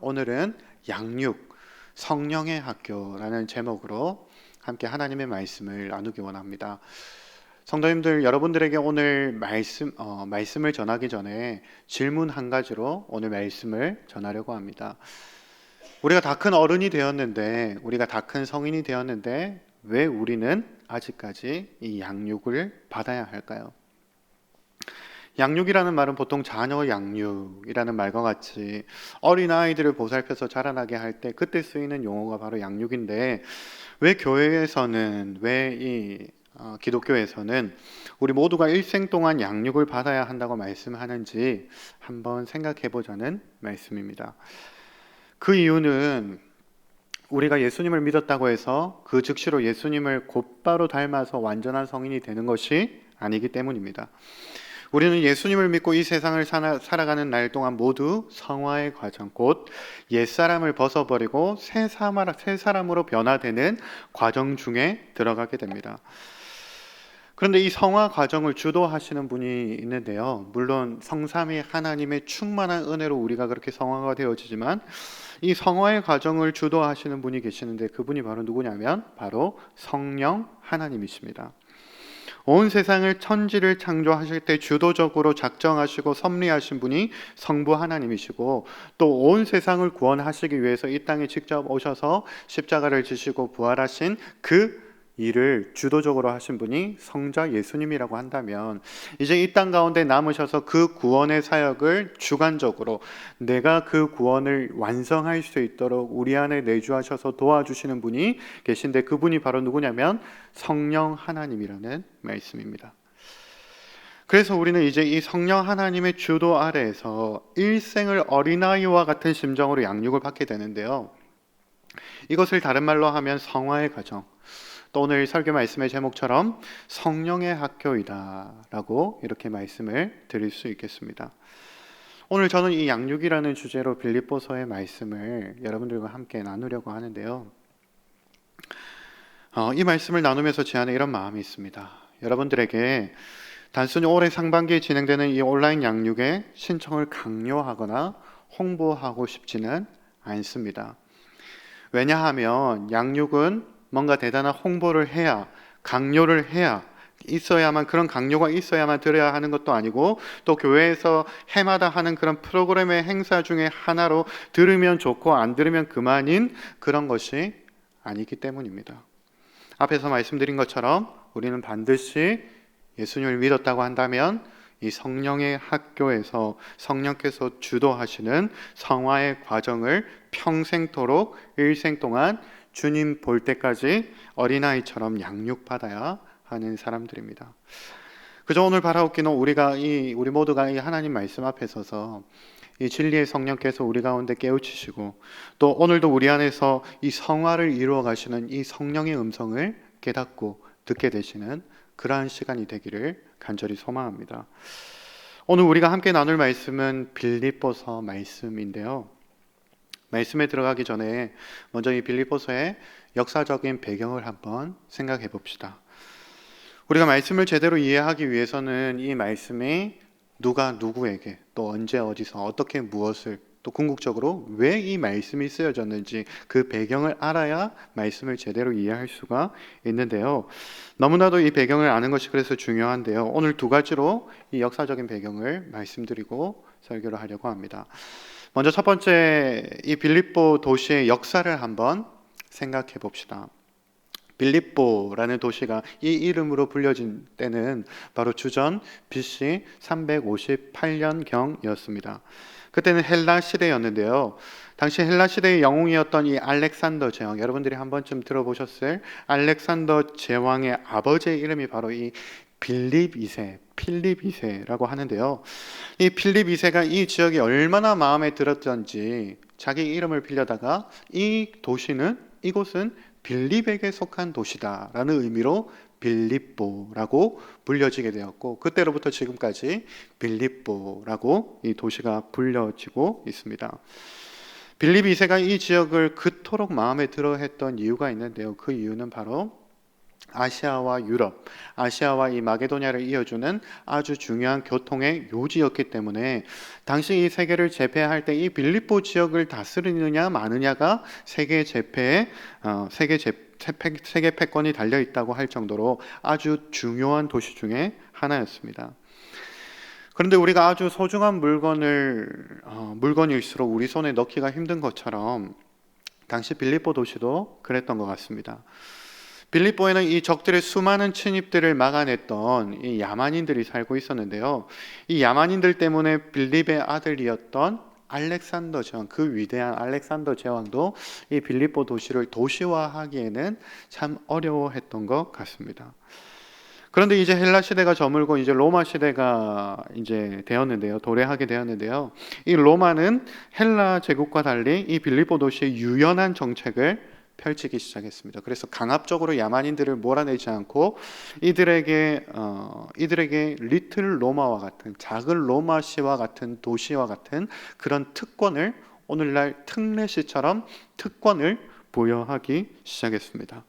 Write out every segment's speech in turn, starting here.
오늘은 양육, 성령의 학교라는 제목으로 함께 하나님의 말씀을 나누기 원합니다. 성도님들, 여러분들에게 오늘 말씀을 전하기 전에 질문 한 가지로 오늘 말씀을 전하려고 합니다. 우리가 다 큰 어른이 되었는데, 우리가 다 큰 성인이 되었는데 왜 우리는 아직까지 이 양육을 받아야 할까요? 양육이라는 말은 보통 자녀 양육이라는 말과 같이 어린아이들을 보살펴서 자라나게 할 때 그때 쓰이는 용어가 바로 양육인데, 왜 교회에서는, 기독교에서는 우리 모두가 일생 동안 양육을 받아야 한다고 말씀하는지 한번 생각해 보자는 말씀입니다. 그 이유는 우리가 예수님을 믿었다고 해서 그 즉시로 예수님을 곧바로 닮아서 완전한 성인이 되는 것이 아니기 때문입니다. 우리는 예수님을 믿고 이 세상을 살아가는 날 동안 모두 성화의 과정, 곧 옛사람을 벗어버리고 새 사람으로 변화되는 과정 중에 들어가게 됩니다. 그런데 이 성화 과정을 주도하시는 분이 있는데요. 물론 성삼위 하나님의 충만한 은혜로 우리가 그렇게 성화가 되어지지만 이 성화의 과정을 주도하시는 분이 계시는데, 그분이 바로 누구냐면 바로 성령 하나님이십니다. 온 세상을, 천지를 창조하실 때 주도적으로 작정하시고 섭리하신 분이 성부 하나님이시고, 또 온 세상을 구원하시기 위해서 이 땅에 직접 오셔서 십자가를 지시고 부활하신 그 일을 주도적으로 하신 분이 성자 예수님이라고 한다면, 이제 이 땅 가운데 남으셔서 그 구원의 사역을 주관적으로 내가 그 구원을 완성할 수 있도록 우리 안에 내주하셔서 도와주시는 분이 계신데, 그분이 바로 누구냐면 성령 하나님이라는 말씀입니다. 그래서 우리는 이제 이 성령 하나님의 주도 아래에서 일생을 어린아이와 같은 심정으로 양육을 받게 되는데요. 이것을 다른 말로 하면 성화의 과정, 또 오늘 설교 말씀의 제목처럼 성령의 학교이다 라고 이렇게 말씀을 드릴 수 있겠습니다. 오늘 저는 이 양육이라는 주제로 빌립보서의 말씀을 여러분들과 함께 나누려고 하는데요. 이 말씀을 나누면서 제 안에 이런 마음이 있습니다. 여러분들에게 단순히 올해 상반기에 진행되는 이 온라인 양육의 신청을 강요하거나 홍보하고 싶지는 않습니다. 왜냐하면 양육은 뭔가 대단한 홍보를 해야, 강요를 해야, 그런 강요가 있어야만 들어야 하는 것도 아니고, 또 교회에서 해마다 하는 그런 프로그램의 행사 중에 하나로 들으면 좋고 안 들으면 그만인 그런 것이 아니기 때문입니다. 앞에서 말씀드린 것처럼 우리는 반드시 예수님을 믿었다고 한다면 이 성령의 학교에서 성령께서 주도하시는 성화의 과정을 평생토록 일생 동안 주님 볼 때까지 어린아이처럼 양육받아야 하는 사람들입니다. 그저 오늘 바라옵기는 우리 모두가 이 하나님 말씀 앞에 서서 이 진리의 성령께서 우리 가운데 깨우치시고, 또 오늘도 우리 안에서 이 성화를 이루어 가시는 이 성령의 음성을 깨닫고 듣게 되시는 그러한 시간이 되기를 간절히 소망합니다. 오늘 우리가 함께 나눌 말씀은 빌립보서 말씀인데요. 말씀에 들어가기 전에 먼저 이 빌립보서의 역사적인 배경을 한번 생각해 봅시다. 우리가 말씀을 제대로 이해하기 위해서는 이 말씀이 누가 누구에게, 또 언제 어디서 어떻게 무엇을, 또 궁극적으로 왜 이 말씀이 쓰여졌는지 그 배경을 알아야 말씀을 제대로 이해할 수가 있는데요. 너무나도 이 배경을 아는 것이 그래서 중요한데요. 오늘 두 가지로 이 역사적인 배경을 말씀드리고 설교를 하려고 합니다. 먼저 첫 번째, 이 빌립보 도시의 역사를 한번 생각해 봅시다. 빌립보라는 도시가 이 이름으로 불려진 때는 바로 주전 BC 358년경이었습니다. 그때는 헬라 시대였는데요. 당시 헬라 시대의 영웅이었던 이 알렉산더 제왕, 여러분들이 한 번쯤 들어보셨을 알렉산더 제왕의 아버지의 이름이 바로 이 필립 2세라고 하는데요. 이 필립 2세가 이 지역이 얼마나 마음에 들었던지 자기 이름을 빌려다가 이곳은 빌립에게 속한 도시다라는 의미로 빌립보라고 불려지게 되었고, 그때로부터 지금까지 빌립보라고 이 도시가 불려지고 있습니다. 빌립 2세가 이 지역을 그토록 마음에 들어 했던 이유가 있는데요. 그 이유는 바로 아시아와 유럽, 아시아와 이 마게도냐를 이어주는 아주 중요한 교통의 요지였기 때문에 당시 이 세계를 제패할 때 이 빌립보 지역을 다스리느냐 마느냐가 세계 제패의 세계 패권이 달려 있다고 할 정도로 아주 중요한 도시 중에 하나였습니다. 그런데 우리가 아주 소중한 물건일수록 우리 손에 넣기가 힘든 것처럼 당시 빌립보 도시도 그랬던 것 같습니다. 빌립보에는 이 적들의 수많은 침입들을 막아냈던 이 야만인들이 살고 있었는데요. 이 야만인들 때문에 빌립의 아들이었던 알렉산더 제왕, 그 위대한 알렉산더 제왕도 이 빌립보 도시를 도시화하기에는 참 어려워했던 것 같습니다. 그런데 이제 헬라 시대가 저물고 이제 로마 시대가 이제 되었는데요. 도래하게 되었는데요. 이 로마는 헬라 제국과 달리 이 빌립보 도시의 유연한 정책을 펼치기 시작했습니다. 그래서 강압적으로 야만인들을 몰아내지 않고 이들에게 리틀 로마와 같은 작은 로마시와 같은 도시와 같은 그런 특권을 오늘날 특례시처럼 특권을 부여하기 시작했습니다.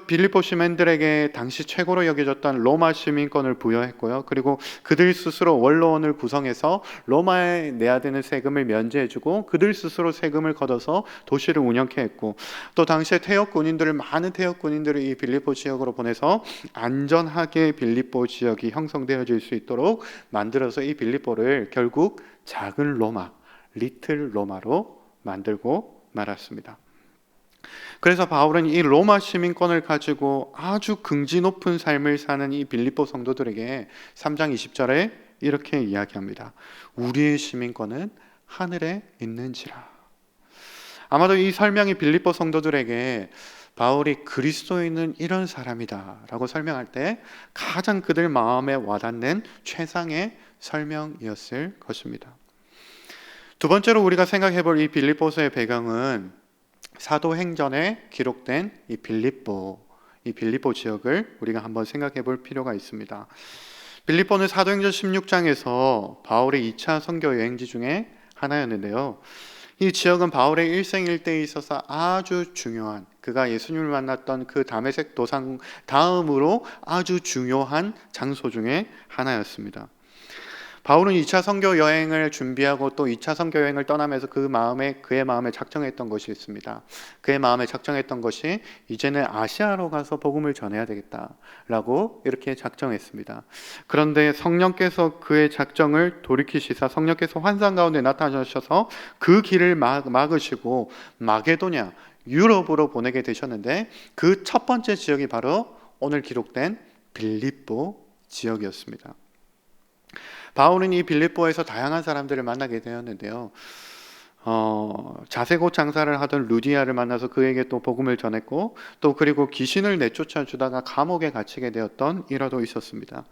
빌립보 시민들에게 당시 최고로 여겨졌던 로마 시민권을 부여했고요. 그리고 그들 스스로 원로원을 구성해서 로마에 내야 되는 세금을 면제해주고 그들 스스로 세금을 걷어서 도시를 운영케 했고, 또 당시에 많은 태역 군인들을 이 빌립보 지역으로 보내서 안전하게 빌립보 지역이 형성되어질 수 있도록 만들어서 이 빌립보를 결국 작은 로마, 리틀 로마로 만들고 말았습니다. 그래서 바울은 이 로마 시민권을 가지고 아주 긍지 높은 삶을 사는 이 빌립보 성도들에게 3장 20절에 이렇게 이야기합니다. 우리의 시민권은 하늘에 있는지라. 아마도 이 설명이 빌립보 성도들에게 바울이 그리스도인은 이런 사람이다 라고 설명할 때 가장 그들 마음에 와닿는 최상의 설명이었을 것입니다. 두 번째로 우리가 생각해 볼 이 빌립보서의 배경은 사도행전에 기록된 이 빌립보 지역을 우리가 한번 생각해 볼 필요가 있습니다. 빌립보는 사도행전 16장에서 바울의 2차 선교 여행지 중에 하나였는데요. 이 지역은 바울의 일생일대에 있어서 아주 중요한, 그가 예수님을 만났던 그 다메섹 도상 다음으로 아주 중요한 장소 중에 하나였습니다. 바울은 2차 선교 여행을 준비하고 또 2차 선교 여행을 떠나면서 그의 마음에 작정했던 것이 있습니다. 그의 마음에 작정했던 것이 이제는 아시아로 가서 복음을 전해야 되겠다라고 이렇게 작정했습니다. 그런데 성령께서 그의 작정을 돌이키시사 성령께서 환상 가운데 나타나셔서 그 길을 막으시고 마게도냐, 유럽으로 보내게 되셨는데 그 첫 번째 지역이 바로 오늘 기록된 빌립보 지역이었습니다. 바울은 이 빌립보에서 다양한 사람들을 만나게 되었는데요. 자세고 장사를 하던 루디아를 만나서 그에게 또 복음을 전했고, 또 그리고 귀신을 내쫓아 주다가 감옥에 갇히게 되었던 일화도 있었습니다.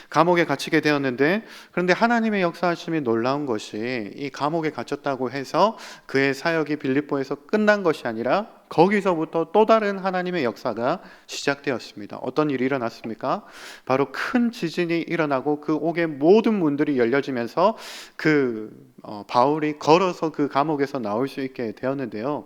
감옥에 갇히게 되었는데, 그런데 하나님의 역사하심이 놀라운 것이 이 감옥에 갇혔다고 해서 그의 사역이 빌립보에서 끝난 것이 아니라 거기서부터 또 다른 하나님의 역사가 시작되었습니다. 어떤 일이 일어났습니까? 바로 큰 지진이 일어나고 그 옥의 모든 문들이 열려지면서 바울이 걸어서 그 감옥에서 나올 수 있게 되었는데요.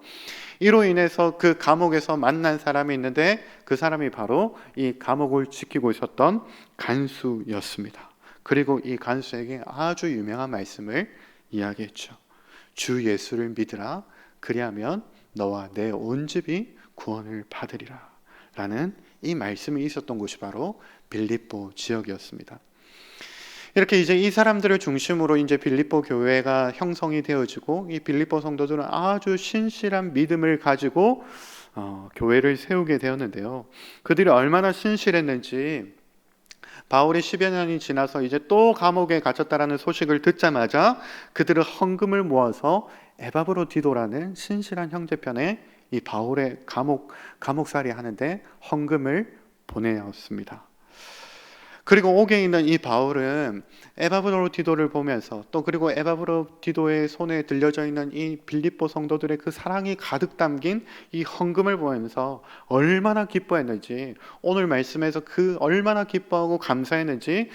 이로 인해서 그 감옥에서 만난 사람이 있는데 그 사람이 바로 이 감옥을 지키고 있었던 간수였습니다. 그리고 이 간수에게 아주 유명한 말씀을 이야기했죠. 주 예수를 믿으라. 그리하면 너와 내 온 집이 구원을 받으리라 라는 이 말씀이 있었던 곳이 바로 빌립보 지역이었습니다. 이렇게 이제 이 사람들을 중심으로 이제 빌립보 교회가 형성이 되어지고 이 빌립보 성도들은 아주 신실한 믿음을 가지고 교회를 세우게 되었는데요. 그들이 얼마나 신실했는지 바울이 10여 년이 지나서 이제 또 감옥에 갇혔다라는 소식을 듣자마자 그들은 헌금을 모아서 에바브로디도라는 신실한 형제편에 이 바울의 감옥살이 하는데 헌금을 보내었습니다. 그리고 옥에 있는 이 바울은 에바브로디도를 보면서 또 그리고 에바브로디도의 손에 들려져 있는 이 빌립보 성도들의 그 사랑이 가득 담긴 이 헌금을 보면서 얼마나 기뻐했는지, 오늘 말씀에서 그 얼마나 기뻐하고 감사했는지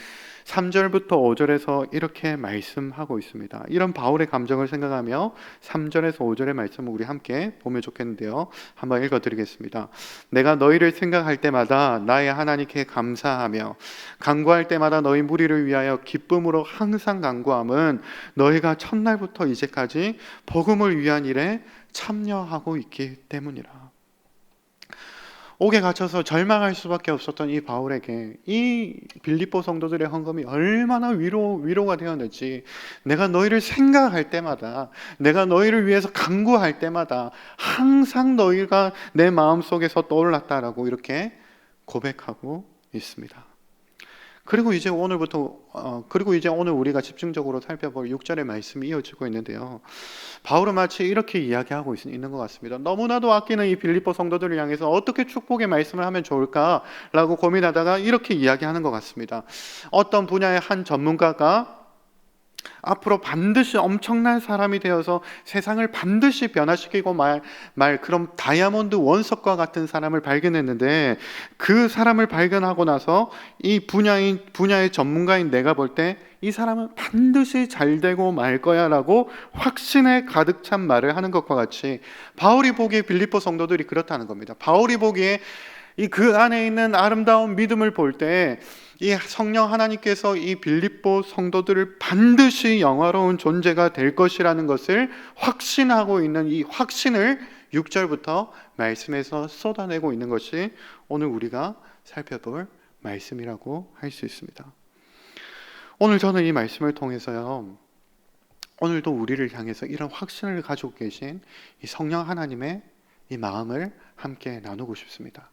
3절부터 5절에서 이렇게 말씀하고 있습니다. 이런 바울의 감정을 생각하며 3절에서 5절의 말씀을 우리 함께 보면 좋겠는데요. 한번 읽어드리겠습니다. 내가 너희를 생각할 때마다 나의 하나님께 감사하며 간구할 때마다 너희 무리를 위하여 기쁨으로 항상 간구함은 너희가 첫날부터 이제까지 복음을 위한 일에 참여하고 있기 때문이라. 옥에 갇혀서 절망할 수밖에 없었던 이 바울에게 이 빌립보 성도들의 헌금이 얼마나 위로가 되었는지, 내가 너희를 생각할 때마다, 내가 너희를 위해서 간구할 때마다 항상 너희가 내 마음속에서 떠올랐다라고 이렇게 고백하고 있습니다. 그리고 이제 오늘 우리가 집중적으로 살펴볼 6절의 말씀이 이어지고 있는데요. 바울은 마치 이렇게 이야기하고 있는 것 같습니다. 너무나도 아끼는 이 빌립보 성도들을 향해서 어떻게 축복의 말씀을 하면 좋을까라고 고민하다가 이렇게 이야기하는 것 같습니다. 어떤 분야의 한 전문가가 앞으로 반드시 엄청난 사람이 되어서 세상을 반드시 변화시키고 그런 다이아몬드 원석과 같은 사람을 발견했는데, 그 사람을 발견하고 나서 이 분야의 전문가인 내가 볼 때 이 사람은 반드시 잘 되고 말 거야 라고 확신에 가득 찬 말을 하는 것과 같이, 바울이 보기에 빌립보 성도들이 그렇다는 겁니다. 바울이 보기에 그 안에 있는 아름다운 믿음을 볼 때 이 성령 하나님께서 이 빌립보 성도들을 반드시 영화로운 존재가 될 것이라는 것을 확신하고 있는 이 확신을 6절부터 말씀에서 쏟아내고 있는 것이 오늘 우리가 살펴볼 말씀이라고 할 수 있습니다. 오늘 저는 이 말씀을 통해서요, 오늘도 우리를 향해서 이런 확신을 가지고 계신 이 성령 하나님의 이 마음을 함께 나누고 싶습니다.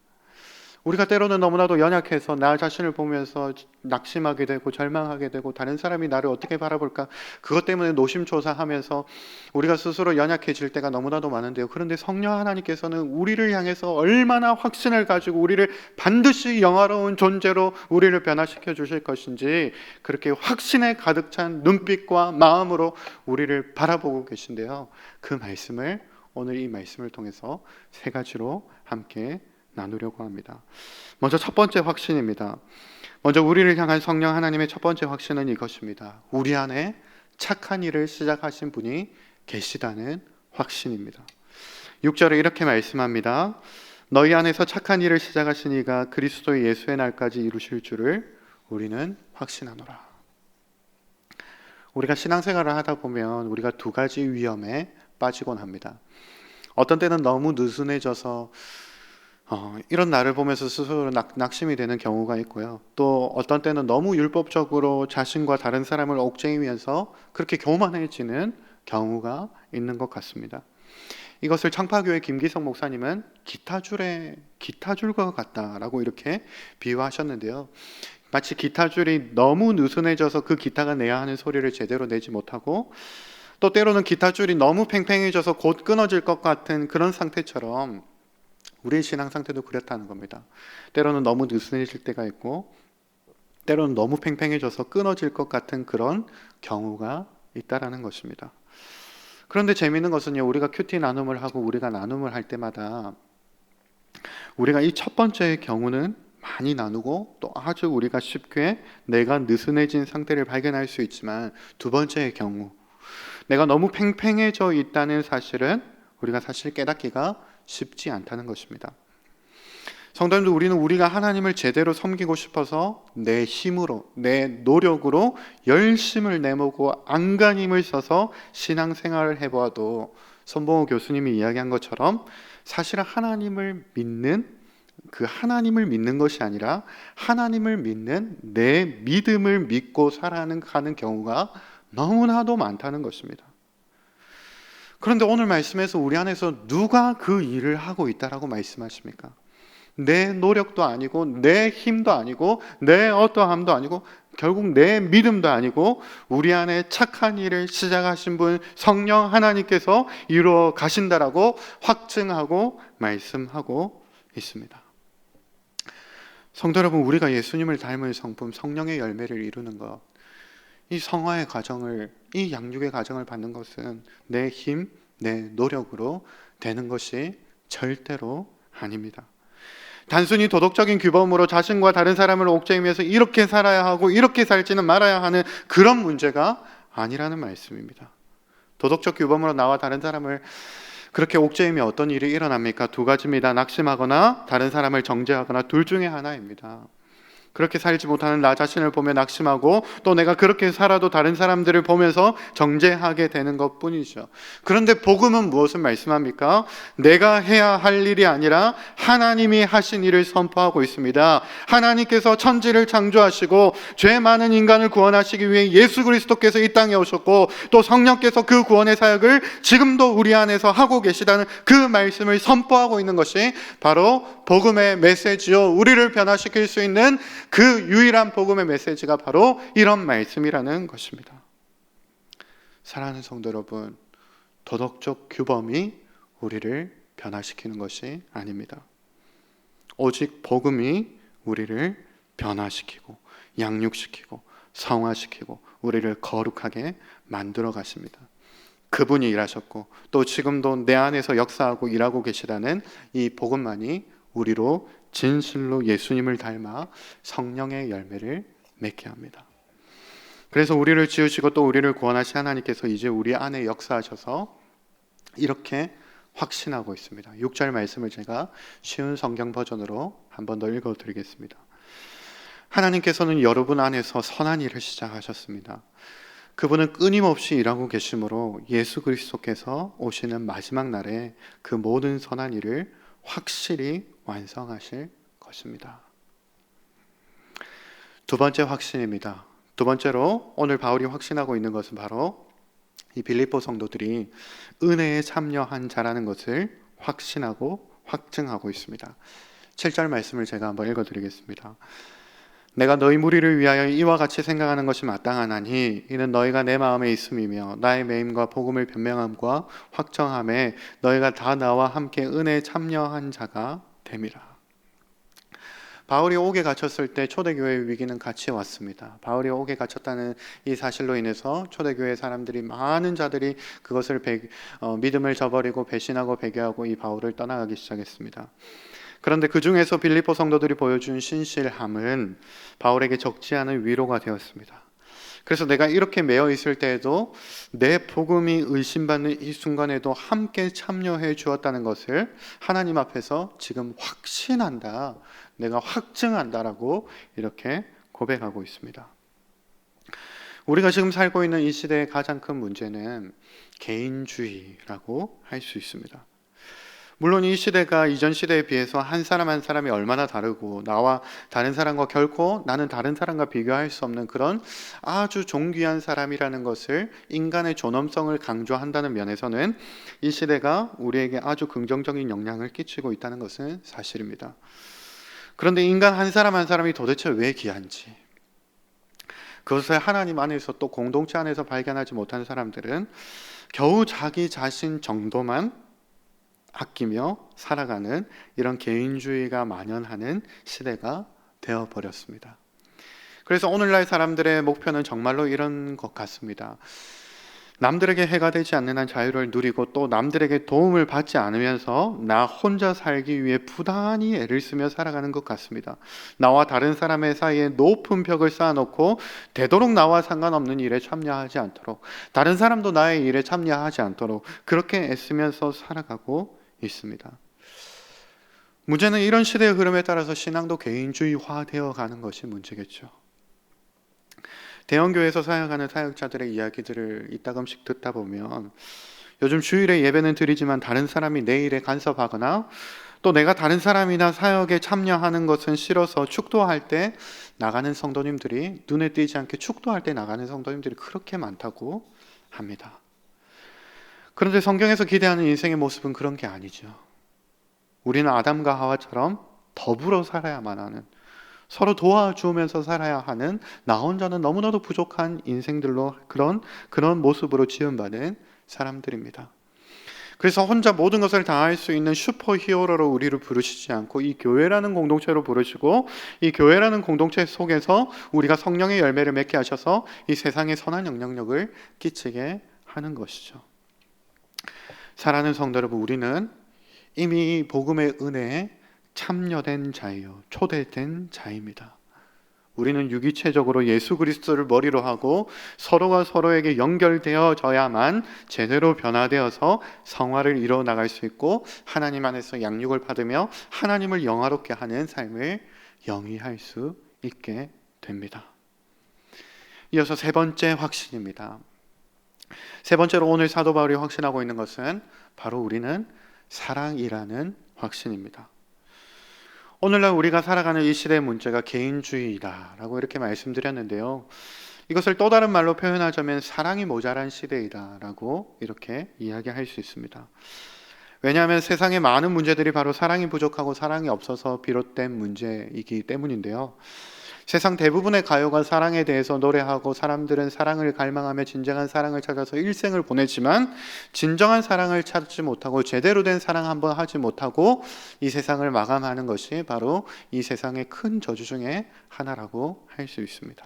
우리가 때로는 너무나도 연약해서 나 자신을 보면서 낙심하게 되고 절망하게 되고, 다른 사람이 나를 어떻게 바라볼까, 그것 때문에 노심초사하면서 우리가 스스로 연약해질 때가 너무나도 많은데요. 그런데 성령 하나님께서는 우리를 향해서 얼마나 확신을 가지고 우리를 반드시 영화로운 존재로 우리를 변화시켜 주실 것인지, 그렇게 확신에 가득 찬 눈빛과 마음으로 우리를 바라보고 계신데요. 그 말씀을 오늘 이 말씀을 통해서 세 가지로 함께 나누려고 합니다. 먼저 첫 번째 확신입니다. 먼저 우리를 향한 성령 하나님의 첫 번째 확신은 이것입니다. 우리 안에 착한 일을 시작하신 분이 계시다는 확신입니다. 6절에 이렇게 말씀합니다. 너희 안에서 착한 일을 시작하신 이가 그리스도 예수의 날까지 이루실 줄을 우리는 확신하노라. 우리가 신앙생활을 하다 보면 우리가 두 가지 위험에 빠지곤 합니다. 어떤 때는 너무 느슨해져서 이런 나를 보면서 스스로 낙심이 되는 경우가 있고요. 또 어떤 때는 너무 율법적으로 자신과 다른 사람을 옥죄이면서 그렇게 교만해지는 경우가 있는 것 같습니다. 이것을 창파교회 김기성 목사님은 기타줄과 같다라고 이렇게 비유하셨는데요. 마치 기타줄이 너무 느슨해져서 그 기타가 내야 하는 소리를 제대로 내지 못하고, 또 때로는 기타줄이 너무 팽팽해져서 곧 끊어질 것 같은 그런 상태처럼 우리의 신앙 상태도 그렇다는 겁니다. 때로는 너무 느슨해질 때가 있고, 때로는 너무 팽팽해져서 끊어질 것 같은 그런 경우가 있다라는 것입니다. 그런데 재미있는 것은요, 우리가 큐티 나눔을 하고 우리가 나눔을 할 때마다 우리가 이 첫 번째의 경우는 많이 나누고 또 아주 우리가 쉽게 내가 느슨해진 상태를 발견할 수 있지만, 두 번째의 경우, 내가 너무 팽팽해져 있다는 사실은 우리가 사실 깨닫기가 쉽지 않다는 것입니다. 성도님들, 우리가 하나님을 제대로 섬기고 싶어서 내 힘으로, 내 노력으로 열심을 내모고 안간힘을 써서 신앙생활을 해보아도 손봉호 교수님이 이야기한 것처럼 사실은 하나님을 믿는 것이 아니라 하나님을 믿는 내 믿음을 믿고 살아가는 경우가 너무나도 많다는 것입니다. 그런데 오늘 말씀에서 우리 안에서 누가 그 일을 하고 있다라고 말씀하십니까? 내 노력도 아니고 내 힘도 아니고 내 어떠함도 아니고 결국 내 믿음도 아니고 우리 안에 착한 일을 시작하신 분 성령 하나님께서 이루어 가신다라고 확증하고 말씀하고 있습니다. 성도 여러분, 우리가 예수님을 닮은 성품, 성령의 열매를 이루는 것, 이 성화의 과정을, 이 양육의 과정을 받는 것은 내 힘, 내 노력으로 되는 것이 절대로 아닙니다. 단순히 도덕적인 규범으로 자신과 다른 사람을 옥죄이면서 이렇게 살아야 하고 이렇게 살지는 말아야 하는 그런 문제가 아니라는 말씀입니다. 도덕적 규범으로 나와 다른 사람을 그렇게 옥죄이며 어떤 일이 일어납니까? 두 가지입니다. 낙심하거나 다른 사람을 정죄하거나 둘 중에 하나입니다. 그렇게 살지 못하는 나 자신을 보며 낙심하고 또 내가 그렇게 살아도 다른 사람들을 보면서 정죄하게 되는 것뿐이죠. 그런데 복음은 무엇을 말씀합니까? 내가 해야 할 일이 아니라 하나님이 하신 일을 선포하고 있습니다. 하나님께서 천지를 창조하시고 죄 많은 인간을 구원하시기 위해 예수 그리스도께서 이 땅에 오셨고 또 성령께서 그 구원의 사역을 지금도 우리 안에서 하고 계시다는 그 말씀을 선포하고 있는 것이 바로 복음의 메시지요. 우리를 변화시킬 수 있는 그 유일한 복음의 메시지가 바로 이런 말씀이라는 것입니다. 사랑하는 성도 여러분, 도덕적 규범이 우리를 변화시키는 것이 아닙니다. 오직 복음이 우리를 변화시키고 양육시키고 성화시키고 우리를 거룩하게 만들어 가십니다. 그분이 일하셨고 또 지금도 내 안에서 역사하고 일하고 계시다는 이 복음만이 우리로 진실로 예수님을 닮아 성령의 열매를 맺게 합니다. 그래서 우리를 지으시고 또 우리를 구원하신 하나님께서 이제 우리 안에 역사하셔서 이렇게 확신하고 있습니다. 6절 말씀을 제가 쉬운 성경 버전으로 한 번 더 읽어드리겠습니다. 하나님께서는 여러분 안에서 선한 일을 시작하셨습니다. 그분은 끊임없이 일하고 계시므로 예수 그리스도께서 오시는 마지막 날에 그 모든 선한 일을 확실히 완성하실 것입니다. 두 번째 확신입니다. 두 번째로 오늘 바울이 확신하고 있는 것은 바로 이 빌립보 성도들이 은혜에 참여한 자라는 것을 확신하고 확증하고 있습니다. 7절 말씀을 제가 한번 읽어드리겠습니다. 내가 너희 무리를 위하여 이와 같이 생각하는 것이 마땅하나니 이는 너희가 내 마음에 있음이며 나의 매임과 복음을 변명함과 확정함에 너희가 다 나와 함께 은혜에 참여한 자가 됨이라. 바울이 옥에 갇혔을 때 초대교회의 위기는 같이 왔습니다. 바울이 옥에 갇혔다는 이 사실로 인해서 초대교회 사람들이 많은 자들이 그것을 믿음을 저버리고 배신하고 배교하고 이 바울을 떠나가기 시작했습니다. 그런데 그 중에서 빌립보 성도들이 보여준 신실함은 바울에게 적지 않은 위로가 되었습니다. 그래서 내가 이렇게 매여 있을 때에도 내 복음이 의심받는 이 순간에도 함께 참여해 주었다는 것을 하나님 앞에서 지금 확신한다, 내가 확증한다라고 이렇게 고백하고 있습니다. 우리가 지금 살고 있는 이 시대의 가장 큰 문제는 개인주의라고 할 수 있습니다. 물론 이 시대가 이전 시대에 비해서 한 사람 한 사람이 얼마나 다르고 나와 다른 사람과 결코 나는 다른 사람과 비교할 수 없는 그런 아주 존귀한 사람이라는 것을, 인간의 존엄성을 강조한다는 면에서는 이 시대가 우리에게 아주 긍정적인 영향을 끼치고 있다는 것은 사실입니다. 그런데 인간 한 사람 한 사람이 도대체 왜 귀한지, 그것을 하나님 안에서 또 공동체 안에서 발견하지 못한 사람들은 겨우 자기 자신 정도만 아끼며 살아가는 이런 개인주의가 만연하는 시대가 되어버렸습니다. 그래서 오늘날 사람들의 목표는 정말로 이런 것 같습니다. 남들에게 해가 되지 않는 한 자유를 누리고 또 남들에게 도움을 받지 않으면서 나 혼자 살기 위해 부단히 애를 쓰며 살아가는 것 같습니다. 나와 다른 사람의 사이에 높은 벽을 쌓아놓고 되도록 나와 상관없는 일에 참여하지 않도록, 다른 사람도 나의 일에 참여하지 않도록 그렇게 애쓰면서 살아가고 있습니다. 문제는 이런 시대의 흐름에 따라서 신앙도 개인주의화 되어 가는 것이 문제겠죠. 대형교회에서 사역하는 사역자들의 이야기들을 이따금씩 듣다 보면 요즘 주일에 예배는 드리지만 다른 사람이 내 일에 간섭하거나 또 내가 다른 사람이나 사역에 참여하는 것은 싫어서 축도할 때 나가는 성도님들이, 눈에 띄지 않게 축도할 때 나가는 성도님들이 그렇게 많다고 합니다. 그런데 성경에서 기대하는 인생의 모습은 그런 게 아니죠. 우리는 아담과 하와처럼 더불어 살아야만 하는, 서로 도와주면서 살아야 하는, 나 혼자는 너무나도 부족한 인생들로 그런 모습으로 지음받은 사람들입니다. 그래서 혼자 모든 것을 다 할 수 있는 슈퍼히어로로 우리를 부르시지 않고 이 교회라는 공동체로 부르시고, 이 교회라는 공동체 속에서 우리가 성령의 열매를 맺게 하셔서 이 세상에 선한 영향력을 끼치게 하는 것이죠. 사랑하는 성도 여러분, 우리는 이미 복음의 은혜에 참여된 자예요. 초대된 자입니다. 우리는 유기체적으로 예수 그리스도를 머리로 하고 서로가 서로에게 연결되어져야만 제대로 변화되어서 성화를 이루어 나갈 수 있고 하나님 안에서 양육을 받으며 하나님을 영화롭게 하는 삶을 영위할 수 있게 됩니다. 이어서 세 번째 확신입니다. 세 번째로 오늘 사도 바울이 확신하고 있는 것은 바로 우리는 사랑이라는 확신입니다. 오늘날 우리가 살아가는 이 시대의 문제가 개인주의다라고 이렇게 말씀드렸는데요. 이것을 또 다른 말로 표현하자면 사랑이 모자란 시대이다라고 이렇게 이야기할 수 있습니다. 왜냐하면 세상의 많은 문제들이 바로 사랑이 부족하고 사랑이 없어서 비롯된 문제이기 때문인데요. 세상 대부분의 가요가 사랑에 대해서 노래하고 사람들은 사랑을 갈망하며 진정한 사랑을 찾아서 일생을 보내지만 진정한 사랑을 찾지 못하고 제대로 된 사랑 한번 하지 못하고 이 세상을 마감하는 것이 바로 이 세상의 큰 저주 중에 하나라고 할 수 있습니다.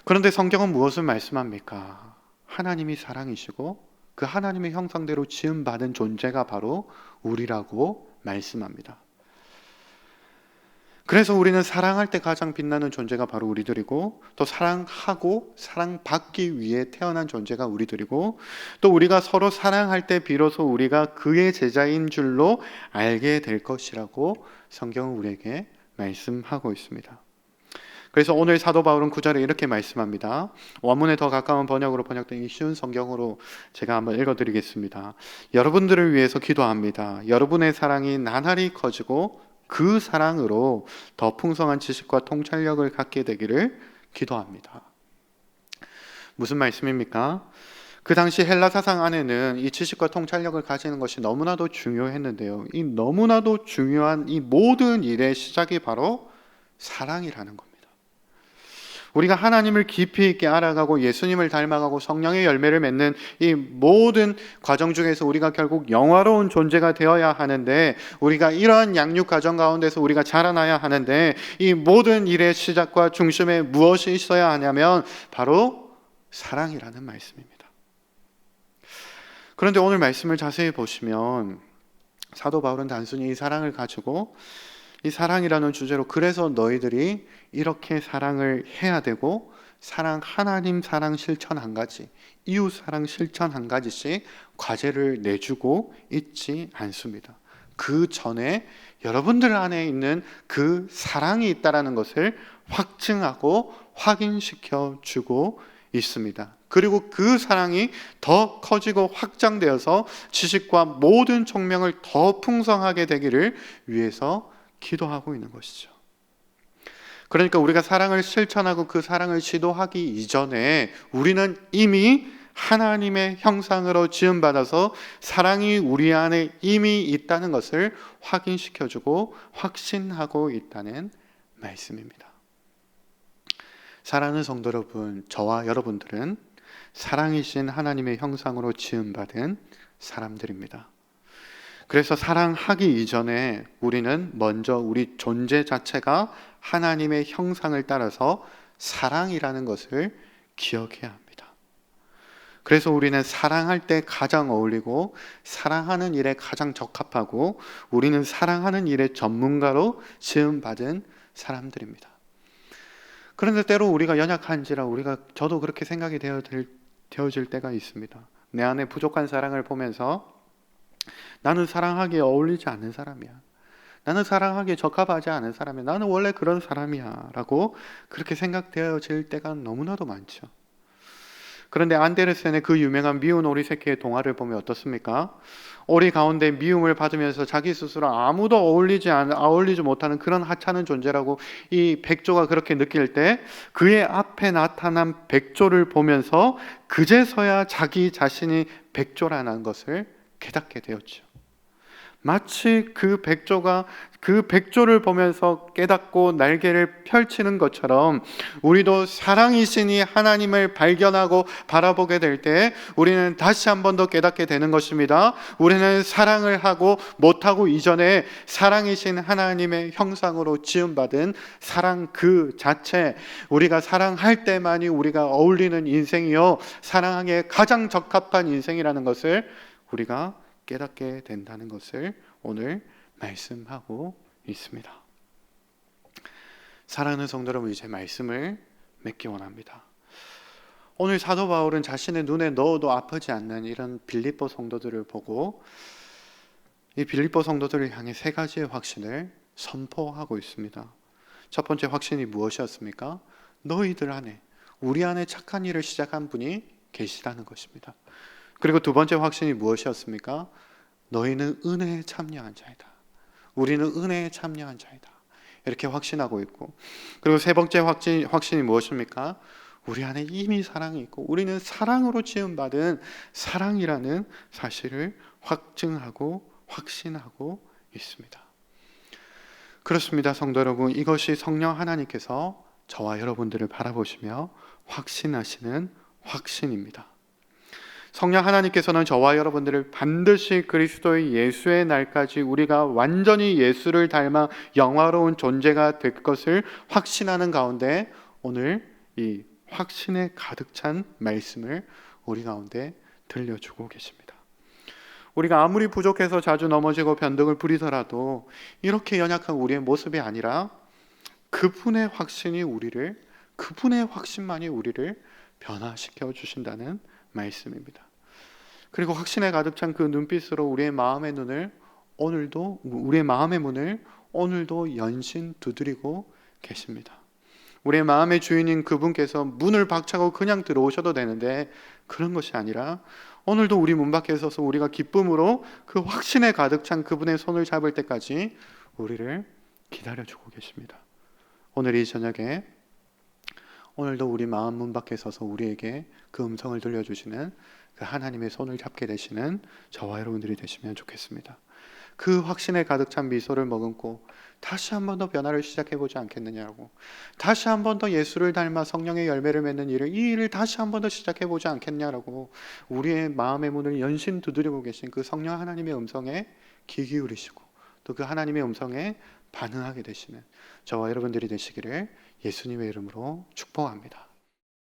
그런데 성경은 무엇을 말씀합니까? 하나님이 사랑이시고 그 하나님의 형상대로 지음받은 존재가 바로 우리라고 말씀합니다. 그래서 우리는 사랑할 때 가장 빛나는 존재가 바로 우리들이고 또 사랑하고 사랑받기 위해 태어난 존재가 우리들이고 또 우리가 서로 사랑할 때 비로소 우리가 그의 제자인 줄로 알게 될 것이라고 성경은 우리에게 말씀하고 있습니다. 그래서 오늘 사도 바울은 9절에 이렇게 말씀합니다. 원문에 더 가까운 번역으로 번역된 이 쉬운 성경으로 제가 한번 읽어드리겠습니다. 여러분들을 위해서 기도합니다. 여러분의 사랑이 나날이 커지고 그 사랑으로 더 풍성한 지식과 통찰력을 갖게 되기를 기도합니다. 무슨 말씀입니까? 그 당시 헬라 사상 안에는 이 지식과 통찰력을 가지는 것이 너무나도 중요했는데요. 이 너무나도 중요한 이 모든 일의 시작이 바로 사랑이라는 겁니다. 우리가 하나님을 깊이 있게 알아가고 예수님을 닮아가고 성령의 열매를 맺는 이 모든 과정 중에서 우리가 결국 영화로운 존재가 되어야 하는데 우리가 이러한 양육 과정 가운데서 우리가 자라나야 하는데 이 모든 일의 시작과 중심에 무엇이 있어야 하냐면 바로 사랑이라는 말씀입니다. 그런데 오늘 말씀을 자세히 보시면 사도 바울은 단순히 이 사랑을 가지고 이 사랑이라는 주제로 그래서 너희들이 이렇게 사랑을 해야 되고 하나님 사랑 실천 한 가지, 이웃 사랑 실천 한 가지씩 과제를 내주고 있지 않습니다. 그 전에 여러분들 안에 있는 그 사랑이 있다는 것을 확증하고 확인시켜 주고 있습니다. 그리고 그 사랑이 더 커지고 확장되어서 지식과 모든 총명을 더 풍성하게 되기를 위해서 기도하고 있는 것이죠. 그러니까 우리가 사랑을 실천하고 그 사랑을 시도하기 이전에 우리는 이미 하나님의 형상으로 지음받아서 사랑이 우리 안에 이미 있다는 것을 확인시켜주고 확신하고 있다는 말씀입니다. 사랑하는 성도 여러분, 저와 여러분들은 사랑이신 하나님의 형상으로 지음받은 사람들입니다. 그래서 사랑하기 이전에 우리는 먼저 우리 존재 자체가 하나님의 형상을 따라서 사랑이라는 것을 기억해야 합니다. 그래서 우리는 사랑할 때 가장 어울리고 사랑하는 일에 가장 적합하고 우리는 사랑하는 일의 전문가로 지음받은 사람들입니다. 그런데 때로 우리가 연약한지라 저도 그렇게 생각이 되어질 때가 있습니다. 내 안에 부족한 사랑을 보면서 나는 사랑하기에 어울리지 않는 사람이야. 나는 사랑하기에 적합하지 않은 사람이야. 나는 원래 그런 사람이야 라고 그렇게 생각되어질 때가 너무나도 많죠. 그런데 안데르센의 그 유명한 미운 오리 새끼의 동화를 보면 어떻습니까? 오리 가운데 미움을 받으면서 자기 스스로 아무도 어울리지 못하는 그런 하찮은 존재라고 이 백조가 그렇게 느낄 때 그의 앞에 나타난 백조를 보면서 그제서야 자기 자신이 백조라는 것을 깨닫게 되었죠. 마치 그 백조가 그 백조를 보면서 깨닫고 날개를 펼치는 것처럼 우리도 사랑이시니 하나님을 발견하고 바라보게 될 때 우리는 다시 한 번 더 깨닫게 되는 것입니다. 우리는 사랑을 하고 못하고 이전에 사랑이신 하나님의 형상으로 지음받은 사랑 그 자체, 우리가 사랑할 때만이 우리가 어울리는 인생이요 사랑하기에 가장 적합한 인생이라는 것을 우리가 깨닫게 된다는 것을 오늘 말씀하고 있습니다. 사랑하는 성도 여러분, 이제 말씀을 맺기 원합니다. 오늘 사도 바울은 자신의 눈에 넣어도 아프지 않는 이런 빌립보 성도들을 보고 이 빌립보 성도들을 향해 세 가지의 확신을 선포하고 있습니다. 첫 번째 확신이 무엇이었습니까? 너희들 안에, 우리 안에 착한 일을 시작한 분이 계시다는 것입니다. 그리고 두 번째 확신이 무엇이었습니까? 너희는 은혜에 참여한 자이다. 우리는 은혜에 참여한 자이다. 이렇게 확신하고 있고, 그리고 세 번째 확신이 무엇입니까? 우리 안에 이미 사랑이 있고 우리는 사랑으로 지음받은 사랑이라는 사실을 확증하고 확신하고 있습니다. 그렇습니다. 성도 여러분, 이것이 성령 하나님께서 저와 여러분들을 바라보시며 확신하시는 확신입니다. 성령 하나님께서는 저와 여러분들을 반드시 그리스도의 예수의 날까지 우리가 완전히 예수를 닮아 영화로운 존재가 될 것을 확신하는 가운데 오늘 이 확신에 가득 찬 말씀을 우리 가운데 들려주고 계십니다. 우리가 아무리 부족해서 자주 넘어지고 변덕을 부리더라도 이렇게 연약한 우리의 모습이 아니라 그분의 확신이 그분의 확신만이 우리를 변화시켜 주신다는 말씀입니다. 그리고 확신에 가득 찬 그 눈빛으로 우리의 마음의 문을 오늘도 연신 두드리고 계십니다. 우리의 마음의 주인인 그분께서 문을 박차고 그냥 들어오셔도 되는데 그런 것이 아니라 오늘도 우리 문 밖에 서서 우리가 기쁨으로 그 확신에 가득 찬 그분의 손을 잡을 때까지 우리를 기다려주고 계십니다. 오늘 이 저녁에 오늘도 우리 마음 문 밖에 서서 우리에게 그 음성을 들려주시는 그 하나님의 손을 잡게 되시는 저와 여러분들이 되시면 좋겠습니다. 그 확신에 가득 찬 미소를 머금고 다시 한 번 더 변화를 시작해보지 않겠느냐고, 다시 한 번 더 예수를 닮아 성령의 열매를 맺는 이 일을 다시 한 번 더 시작해보지 않겠냐라고 우리의 마음의 문을 연신 두드리고 계신 그 성령 하나님의 음성에 귀 기울이시고 또 그 하나님의 음성에 반응하게 되시는 저와 여러분들이 되시기를 예수님의 이름으로 축복합니다.